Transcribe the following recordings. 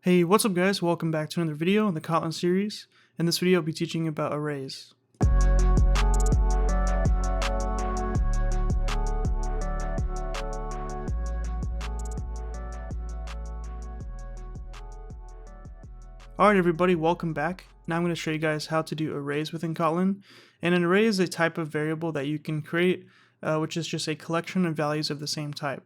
Hey, what's up guys? Welcome back to another video in the Kotlin series. In this video, I'll be teaching about arrays. Alright everybody, welcome back. Now I'm going to show you guys how to do arrays within Kotlin. And an array is a type of variable that you can create, which is just a collection of values of the same type.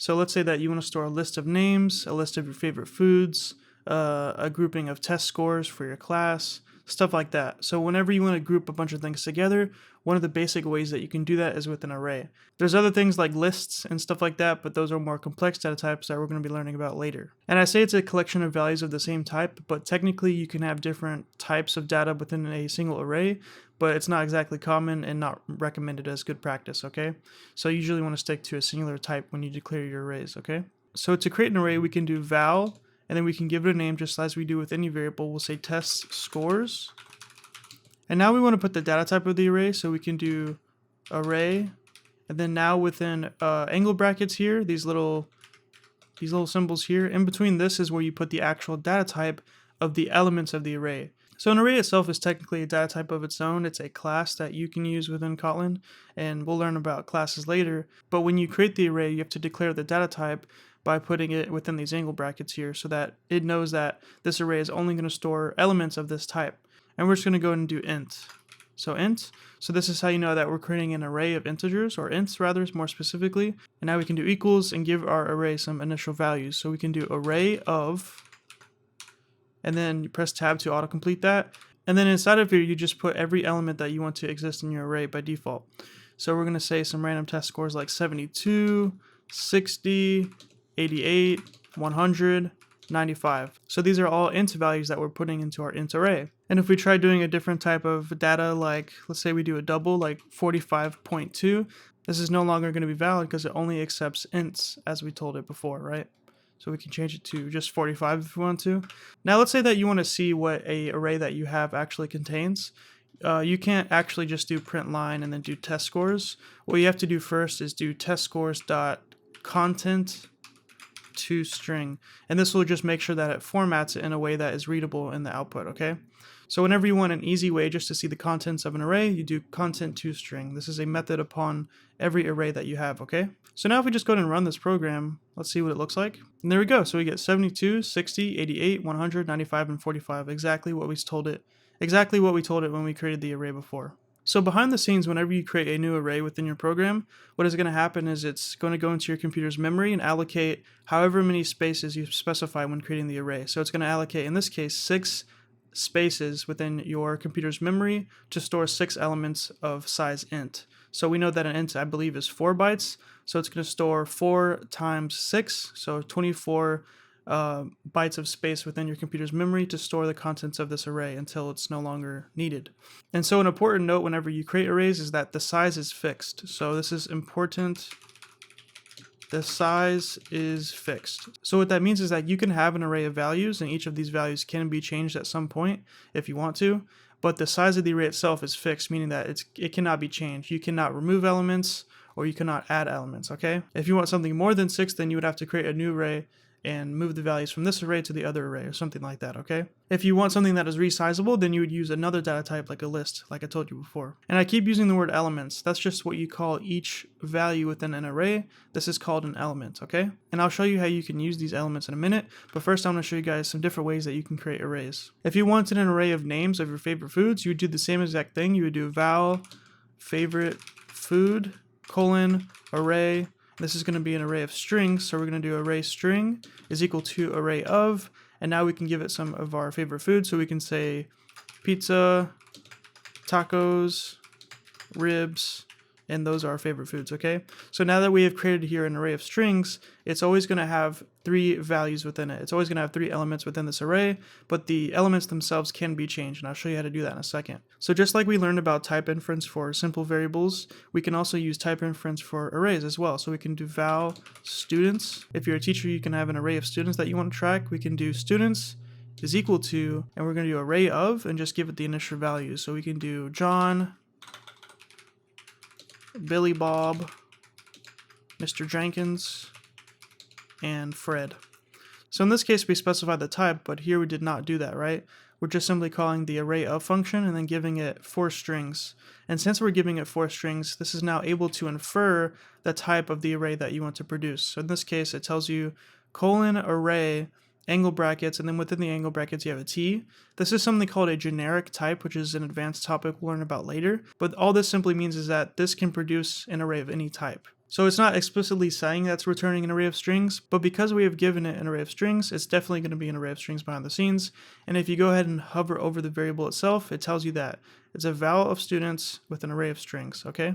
So let's say that you want to store a list of names, a list of your favorite foods, a grouping of test scores for your class, stuff like that. So whenever you want to group a bunch of things together, one of the basic ways that you can do that is with an array. There's other things like lists and stuff like that, but those are more complex data types that we're going to be learning about later. And I say it's a collection of values of the same type, but technically you can have different types of data within a single array, but it's not exactly common and not recommended as good practice, okay? So you usually want to stick to a singular type when you declare your arrays, okay? So to create an array, we can do val, and then we can give it a name just as we do with any variable. We'll say test scores. And now we want to put the data type of the array, so we can do array. And then now within angle brackets here, these little symbols here, in between this is where you put the actual data type of the elements of the array. So an array itself is technically a data type of its own. It's a class that you can use within Kotlin, and we'll learn about classes later. But when you create the array, you have to declare the data type by putting it within these angle brackets here so that it knows that this array is only going to store elements of this type. And we're just going to go ahead and do int. So int. So this is how you know that we're creating an array of integers, or ints rather, more specifically. And now we can do equals and give our array some initial values. So we can do array of, and then you press tab to autocomplete that. And then inside of here, you just put every element that you want to exist in your array by default. So we're going to say some random test scores like 72, 60, 88, 100, 95. So these are all int values that we're putting into our int array. And if we try doing a different type of data, like let's say we do a double, like 45.2, this is no longer going to be valid because it only accepts ints as we told it before, right? So we can change it to just 45 if we want to. Now let's say that you want to see what a array that you have actually contains. You can't actually just do print line and then do test scores. What you have to do first is do test scores dot content to string, and this will just make sure that it formats it in a way that is readable in the output, okay? So whenever you want an easy way just to see the contents of an array, you do content to string. This is a method upon every array that you have, okay? So now if we just go ahead and run this program, let's see what it looks like. And there we go. So we get 72, 60, 88, 100, 95, and 45, exactly what we told it when we created the array before. So behind the scenes, whenever you create a new array within your program, what is going to happen is it's going to go into your computer's memory and allocate however many spaces you specify when creating the array. So it's going to allocate, in this case, 6 spaces within your computer's memory to store 6 elements of size int. So we know that an int, I believe, is 4 bytes. So it's going to store 4 times 6, so 24 bytes of space within your computer's memory to store the contents of this array until it's no longer needed. And so an important note whenever you create arrays is that the size is fixed. So this is important. The size is fixed. So what that means is that you can have an array of values, and each of these values can be changed at some point if you want to, but the size of the array itself is fixed, meaning that it cannot be changed. You cannot remove elements or you cannot add elements, okay? If you want something more than 6, then you would have to create a new array and move the values from this array to the other array or something like that, okay? If you want something that is resizable, then you would use another data type like a list, like I told you before. And I keep using the word elements. That's just what you call each value within an array. This is called an element, okay? And I'll show you how you can use these elements in a minute, but first I'm going to show you guys some different ways that you can create arrays. If you wanted an array of names of your favorite foods, you would do the same exact thing. You would do val favorite food, array. This is going to be an array of strings, so we're going to do array string is equal to array of, and now we can give it some of our favorite foods, so we can say pizza, tacos, ribs, and those are our favorite foods, okay? So now that we have created here an array of strings, it's always going to have 3 values within it. It's always going to have 3 elements within this array, but the elements themselves can be changed, and I'll show you how to do that in a second. So just like we learned about type inference for simple variables, we can also use type inference for arrays as well. So we can do val students. If you're a teacher, you can have an array of students that you want to track. We can do students is equal to, and we're going to do array of, and just give it the initial values. So we can do John, Billy Bob, Mr. Jenkins, and Fred. So in this case, we specified the type, but here we did not do that, right? We're just simply calling the array of function and then giving it 4 strings. And since we're giving it 4 strings, this is now able to infer the type of the array that you want to produce. So in this case, it tells you colon array angle brackets, and then within the angle brackets you have a t. This is something called a generic type, which is an advanced topic we'll learn about later. But all this simply means is that this can produce an array of any type. So it's not explicitly saying that's returning an array of strings, but because we have given it an array of strings, it's definitely going to be an array of strings behind the scenes. And if you go ahead and hover over the variable itself, it tells you that it's a val of students with an array of strings, okay?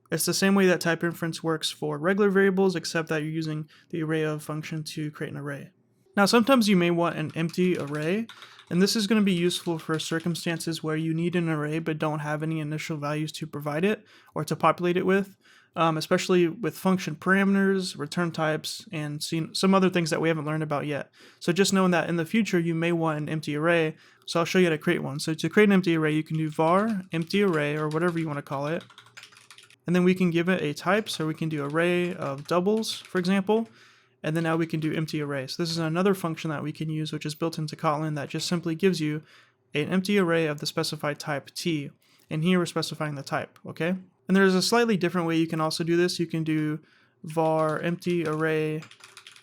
It's the same way that type inference works for regular variables, except that you're using the array of function to create an array. Now, sometimes you may want an empty array, and this is going to be useful for circumstances where you need an array but don't have any initial values to provide it or to populate it with. Especially with function parameters, return types, and some other things that we haven't learned about yet. So just knowing that in the future you may want an empty array, so I'll show you how to create one. So to create an empty array, you can do var empty array, or whatever you want to call it, and then we can give it a type, so we can do array of doubles, for example, and then now we can do empty array. So this is another function that we can use, which is built into Kotlin, that just simply gives you an empty array of the specified type t, and here we're specifying the type, okay? And there's a slightly different way you can also do this. You can do var empty array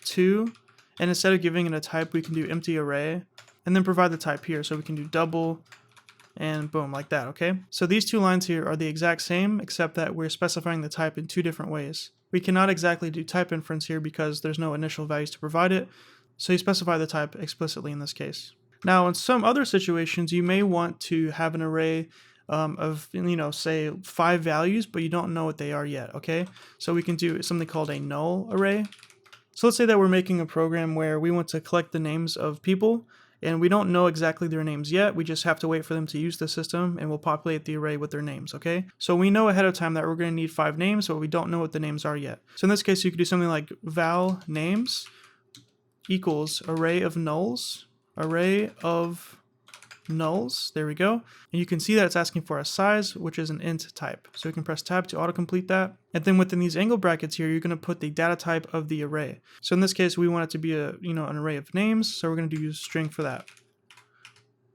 2, and instead of giving it a type, we can do empty array, and then provide the type here. So we can do double, and boom, like that, okay? So these two lines here are the exact same, except that we're specifying the type in 2 different ways. We cannot exactly do type inference here because there's no initial values to provide it, so you specify the type explicitly in this case. Now, in some other situations, you may want to have an array of, say 5 values, but you don't know what they are yet, okay? So we can do something called a null array. So let's say that we're making a program where we want to collect the names of people, and we don't know exactly their names yet. We just have to wait for them to use the system, and we'll populate the array with their names, okay? So we know ahead of time that we're going to need 5 names, but we don't know what the names are yet. So in this case, you could do something like val names equals array of nulls, there we go. And you can see that it's asking for a size, which is an int type. So we can press tab to autocomplete that. And then within these angle brackets here, you're going to put the data type of the array. So in this case, we want it to be an array of names. So we're going to use string for that.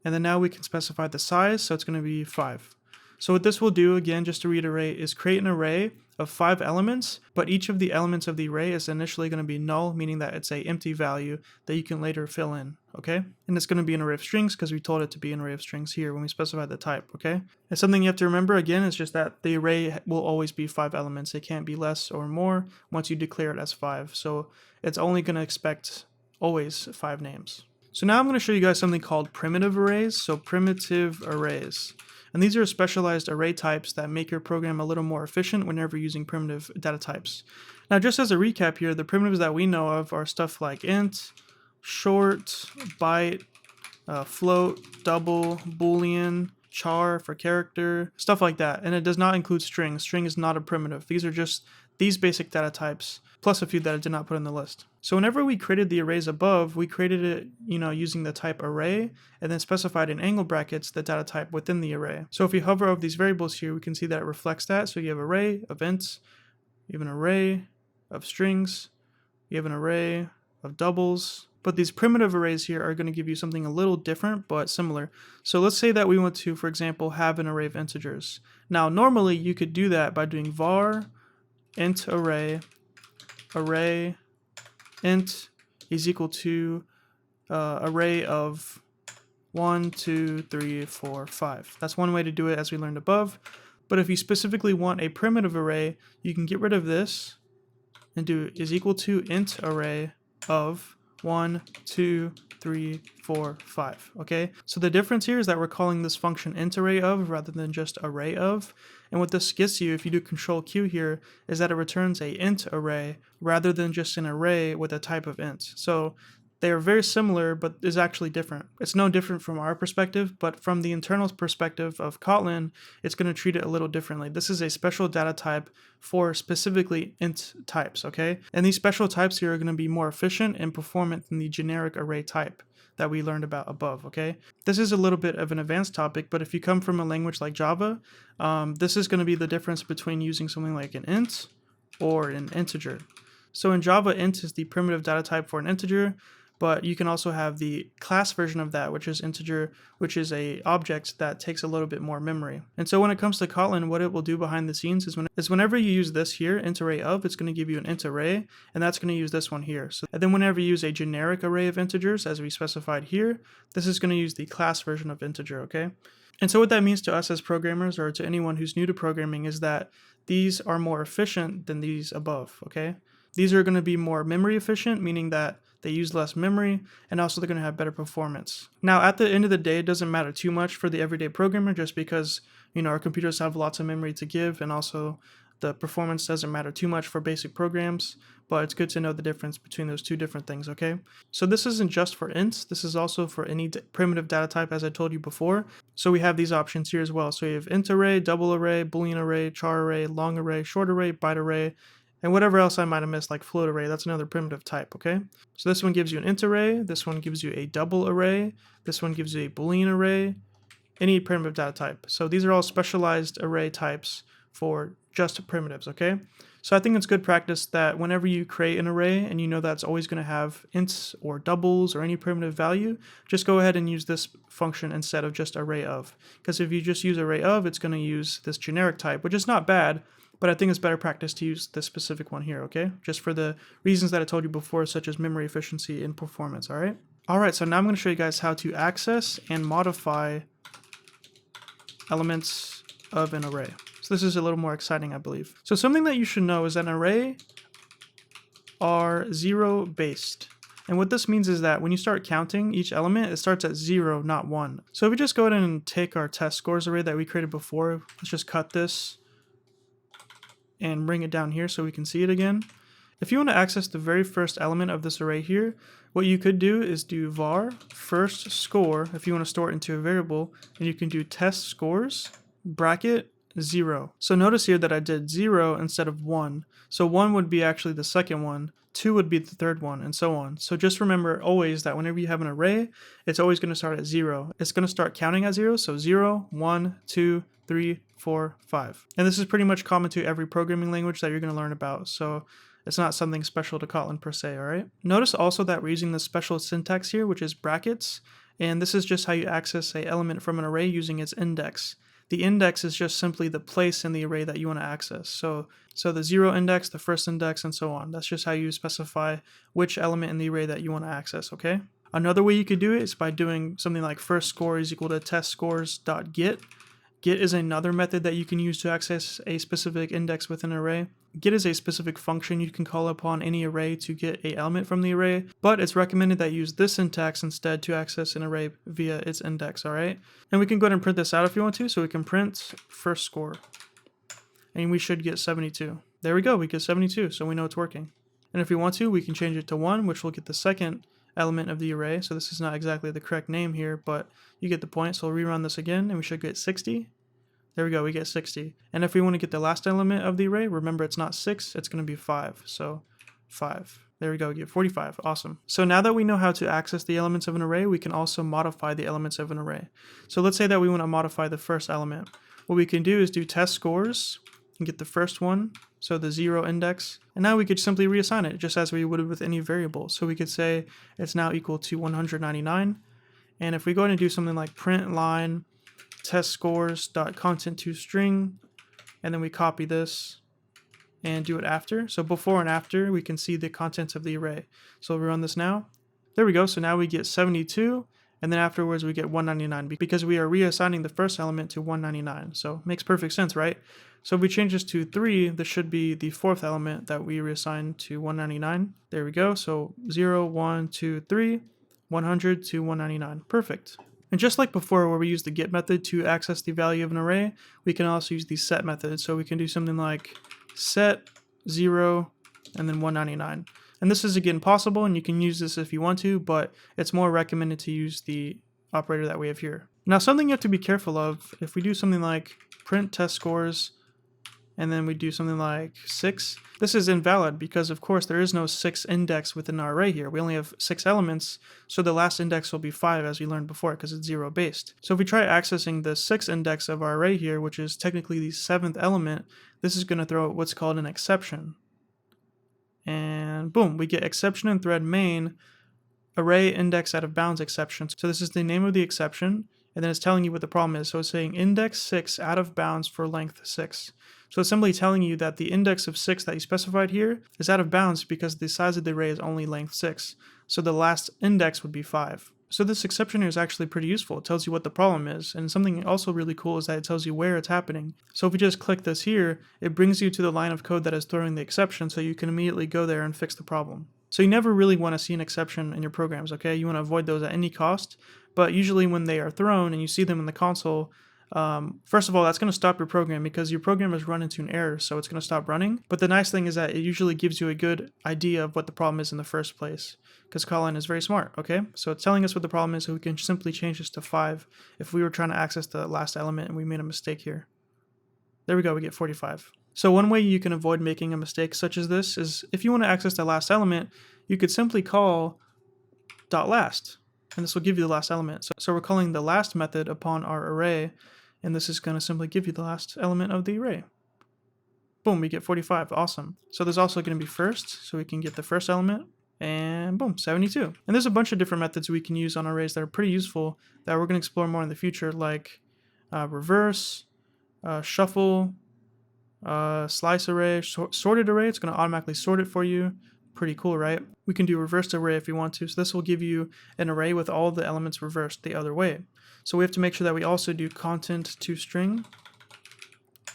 And then now we can specify the size. So it's going to be 5. So what this will do, again, just to reiterate, is create an array of 5 elements, but each of the elements of the array is initially going to be null, meaning that it's a empty value that you can later fill in, okay? And it's going to be an array of strings because we told it to be an array of strings here when we specify the type, okay? And something you have to remember, again, is just that the array will always be 5 elements. It can't be less or more once you declare it as 5. So it's only going to expect always 5 names. So now I'm going to show you guys something called primitive arrays. So primitive arrays. And these are specialized array types that make your program a little more efficient whenever using primitive data types. Now, just as a recap here, the primitives that we know of are stuff like int, short, byte, float, double, boolean, char for character, stuff like that. And it does not include string. String is not a primitive. These are just these basic data types, plus a few that I did not put in the list. So whenever we created the arrays above, we created it, using the type array, and then specified in angle brackets the data type within the array. So if we hover over these variables here, we can see that it reflects that. So you have array of ints, you have an array of strings, you have an array of doubles. But these primitive arrays here are going to give you something a little different, but similar. So let's say that we want to, for example, have an array of integers. Now, normally you could do that by doing var int array int is equal to array of 1, 2, 3, 4, 5. That's one way to do it, as we learned above. But if you specifically want a primitive array, you can get rid of this and do is equal to int array of 1, 2, 3, 4, 5. Okay, so the difference here is that we're calling this function int array of rather than just array of. And what this gets you, if you do control Q here, is that it returns a int array rather than just an array with a type of int. So they are very similar, but is actually different. It's no different from our perspective, but from the internal perspective of Kotlin, it's going to treat it a little differently. This is a special data type for specifically int types, okay? And these special types here are going to be more efficient and performant than the generic array type that we learned about above, okay? This is a little bit of an advanced topic, but if you come from a language like Java, this is going to be the difference between using something like an int or an integer. So in Java, int is the primitive data type for an integer, but you can also have the class version of that, which is integer, which is a object that takes a little bit more memory. And so when it comes to Kotlin, what it will do behind the scenes is whenever you use this here, int array of, it's going to give you an int array, and that's going to use this one here. So and then whenever you use a generic array of integers, as we specified here, this is going to use the class version of integer, okay? And so what that means to us as programmers, or to anyone who's new to programming, is that these are more efficient than these above, okay? These are going to be more memory efficient, meaning that they use less memory, and also they're going to have better performance. Now, at the end of the day, it doesn't matter too much for the everyday programmer, just because, you know, our computers have lots of memory to give, and also the performance doesn't matter too much for basic programs, but it's good to know the difference between those two different things, okay? So this isn't just for ints, this is also for any primitive data type, as I told you before. So we have these options here as well. So you have int array, double array, boolean array, char array, long array, short array, byte array, and whatever else I might have missed, like float array. That's another primitive type, okay? So this one gives you an int array, this one gives you a double array, this one gives you a boolean array, any primitive data type. So these are all specialized array types for just primitives, okay? So I think it's good practice that whenever you create an array and you know that's always going to have ints or doubles or any primitive value, just go ahead and use this function instead of just array of. Because if you just use array of, it's going to use this generic type, which is not bad, but I think it's better practice to use this specific one here, okay? Just for the reasons that I told you before, such as memory efficiency and performance, all right? All right, so now I'm going to show you guys how to access and modify elements of an array. So this is a little more exciting, I believe. So something that you should know is that an array are 0 based. And what this means is that when you start counting each element, it starts at 0, not 1. So if we just go ahead and take our test scores array that we created before, let's just cut this and bring it down here so we can see it again. If you want to access the very first element of this array here, what you could do is do var first score if you want to store it into a variable, and you can do test scores bracket 0. So notice here that I did 0 instead of 1. So 1 would be actually the second one, 2 would be the third one, and so on. So just remember always that whenever you have an array, it's always going to start at 0. It's going to start counting at 0, so 0, 1, 2, 3, 4, 5. And this is pretty much common to every programming language that you're going to learn about, so it's not something special to Kotlin per se, alright? Notice also that we're using this special syntax here, which is brackets, and this is just how you access an element from an array using its index. The index is just simply the place in the array that you want to access. So the 0 index, the first index, and so on. That's just how you specify which element in the array that you want to access, okay? Another way you could do it is by doing something like first score is equal to test scores.get. Get is another method that you can use to access a specific index within an array. Get is a specific function you can call upon any array to get an element from the array, but it's recommended that you use this syntax instead to access an array via its index, alright? And we can go ahead and print this out if you want to, so we can print first score. And we should get 72. There we go, we get 72, so we know it's working. And if we want to, we can change it to 1, which will get the second element of the array. So this is not exactly the correct name here, but you get the point. So we'll rerun this again, and we should get 60. There we go, we get 60. And if we want to get the last element of the array, remember it's not 6, it's going to be 5. So 5. There we go, we get 45. Awesome. So now that we know how to access the elements of an array, we can also modify the elements of an array. So let's say that we want to modify the first element. What we can do is do test scores and get the first one, so the 0 index. And now we could simply reassign it, just as we would with any variable. So we could say it's now equal to 199. And if we go ahead and do something like print line test scores dot content to string, and then we copy this and do it after. So before and after, we can see the contents of the array. So we run this now. There we go. So now we get 72, and then afterwards we get 199 because we are reassigning the first element to 199. So it makes perfect sense, right? So if we change this to 3, this should be the fourth element that we reassign to 199. There we go. So 0, 1, 2, 3, 100 to 199. Perfect. And just like before where we use the get method to access the value of an array, we can also use the set method. So we can do something like set 0 and then 199. And this is again possible, and you can use this if you want to, but it's more recommended to use the operator that we have here. Now something you have to be careful of, if we do something like print test scores and then we do something like 6, this is invalid because of course there is no 6 index within our array here. We only have 6 elements, so the last index will be 5 as we learned before because it's 0 based. So if we try accessing the 6th index of our array here, which is technically the 7th element, this is going to throw what's called an exception. And boom, we get exception in thread main array index out of bounds exception. So this is the name of the exception, and then it's telling you what the problem is. So it's saying index 6 out of bounds for length 6. So it's simply telling you that the index of 6 that you specified here is out of bounds because the size of the array is only length 6. So the last index would be 5. So this exception here is actually pretty useful. It tells you what the problem is, and something also really cool is that it tells you where it's happening. So if we just click this here, it brings you to the line of code that is throwing the exception, so you can immediately go there and fix the problem. So you never really want to see an exception in your programs, okay? You want to avoid those at any cost, but usually when they are thrown and you see them in the console, first of all, that's going to stop your program because your program is run into an error, so it's going to stop running. But the nice thing is that it usually gives you a good idea of what the problem is in the first place, because Kotlin is very smart, okay? So it's telling us what the problem is, so we can simply change this to 5 if we were trying to access the last element and we made a mistake here. There we go, we get 45. So one way you can avoid making a mistake such as this is if you want to access the last element, you could simply call .last, and this will give you the last element. So we're calling the last method upon our array, and this is going to simply give you the last element of the array. Boom, we get 45, awesome. So there's also going to be first, so we can get the first element, and boom, 72. And there's a bunch of different methods we can use on arrays that are pretty useful that we're going to explore more in the future, like reverse, shuffle, slice array, sorted array. It's going to automatically sort it for you. Pretty cool, right? We can do reversed array if we want to. So this will give you an array with all the elements reversed the other way. So we have to make sure that we also do content to string,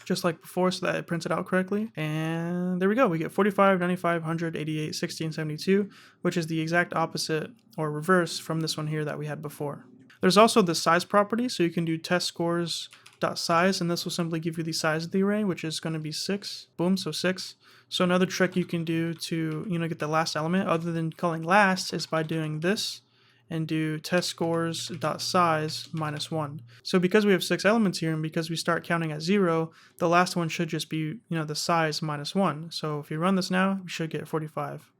just like before, so that it prints it out correctly. And there we go. We get 45, 95, 100, 88, 60, and 72, which is the exact opposite or reverse from this one here that we had before. There's also the size property, so you can do test scores .size, and this will simply give you the size of the array, which is going to be 6. Boom, so 6. So another trick you can do to get the last element, other than calling last, is by doing this and do test scores .size -1. So because we have 6 elements here, and because we start counting at 0, the last one should just be the size -1. So if you run this now, we should get 45.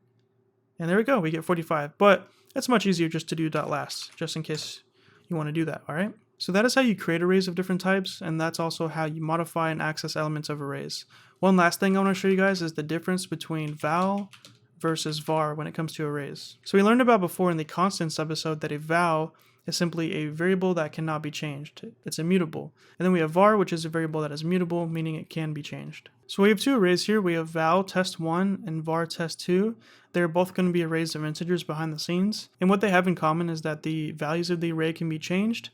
And there we go, we get 45. But it's much easier just to do .last, just in case you want to do that, all right? So that is how you create arrays of different types, and that's also how you modify and access elements of arrays. One last thing I want to show you guys is the difference between val versus var when it comes to arrays. So we learned about before in the constants episode that a val is simply a variable that cannot be changed. It's immutable. And then we have var, which is a variable that is mutable, meaning it can be changed. So we have 2 arrays here. We have val test1 and var test2. They're both going to be arrays of integers behind the scenes. And what they have in common is that the values of the array can be changed.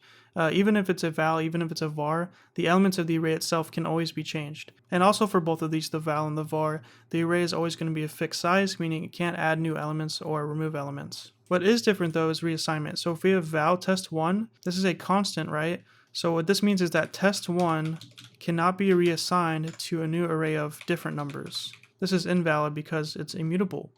Even if it's a val, even if it's a var, the elements of the array itself can always be changed. And also for both of these, the val and the var, the array is always going to be a fixed size, meaning it can't add new elements or remove elements. What is different though is reassignment. So if we have val test1, this is a constant, right? So what this means is that test1 cannot be reassigned to a new array of different numbers. This is invalid because it's immutable.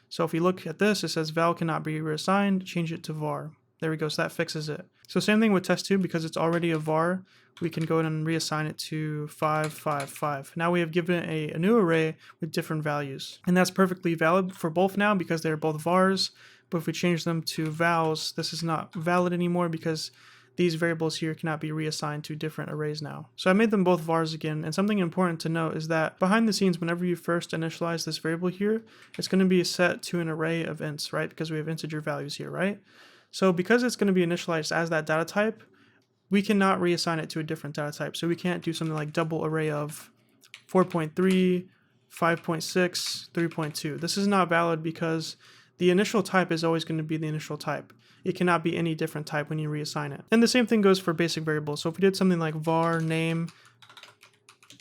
So if you look at this, it says val cannot be reassigned, change it to var. There we go, so that fixes it. So same thing with test2, because it's already a var, we can go ahead and reassign it to 5, 5, 5. Now we have given it a new array with different values. And that's perfectly valid for both now because they're both vars, but if we change them to vals, this is not valid anymore because these variables here cannot be reassigned to different arrays now. So I made them both vars again, and something important to note is that behind the scenes, whenever you first initialize this variable here, it's going to be set to an array of ints, right? Because we have integer values here, right? So because it's going to be initialized as that data type, we cannot reassign it to a different data type. So we can't do something like double array of 4.3, 5.6, 3.2. This is not valid because the initial type is always going to be the initial type. It cannot be any different type when you reassign it. And the same thing goes for basic variables. So if we did something like var name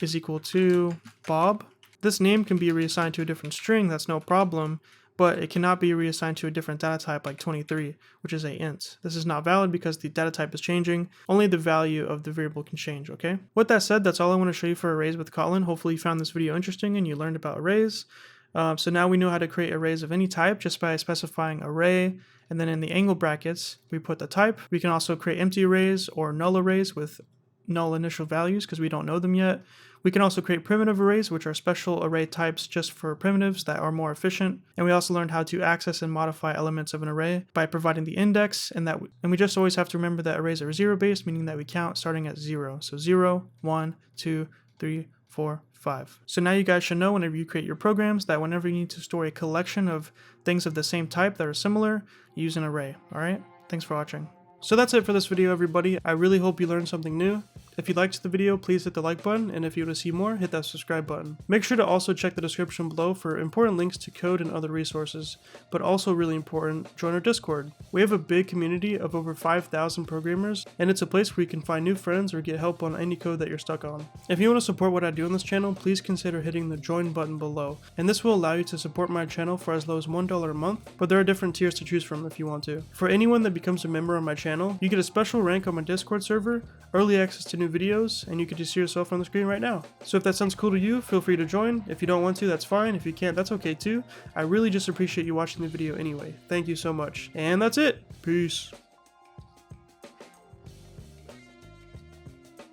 is equal to Bob, this name can be reassigned to a different string, that's no problem, but it cannot be reassigned to a different data type like 23, which is a int. This is not valid because the data type is changing. Only the value of the variable can change, okay? With that said, that's all I want to show you for arrays with Kotlin. Hopefully you found this video interesting and you learned about arrays. So now we know how to create arrays of any type just by specifying array, and then in the angle brackets, we put the type. We can also create empty arrays or null arrays with null initial values because we don't know them yet. We can also create primitive arrays, which are special array types just for primitives that are more efficient. And we also learned how to access and modify elements of an array by providing the index, and we just always have to remember that arrays are 0-based, meaning that we count starting at 0. So 0, 1, 2, 3, 4, 5. So now you guys should know whenever you create your programs that whenever you need to store a collection of things of the same type that are similar, use an array. Alright? Thanks for watching. So that's it for this video, everybody. I really hope you learned something new. If you liked the video, please hit the like button, and if you want to see more, hit that subscribe button. Make sure to also check the description below for important links to code and other resources, but also really important, join our Discord. We have a big community of over 5,000 programmers, and it's a place where you can find new friends or get help on any code that you're stuck on. If you want to support what I do on this channel, please consider hitting the join button below, and this will allow you to support my channel for as low as $1 a month, but there are different tiers to choose from if you want to. For anyone that becomes a member on my channel, you get a special rank on my Discord server, early access to new videos, and you can just see yourself on the screen right now. So if that sounds cool to you, feel free to join. If you don't want to, that's fine. If you can't, that's okay too. I really just appreciate you watching the video anyway. Thank you so much. And that's it. Peace.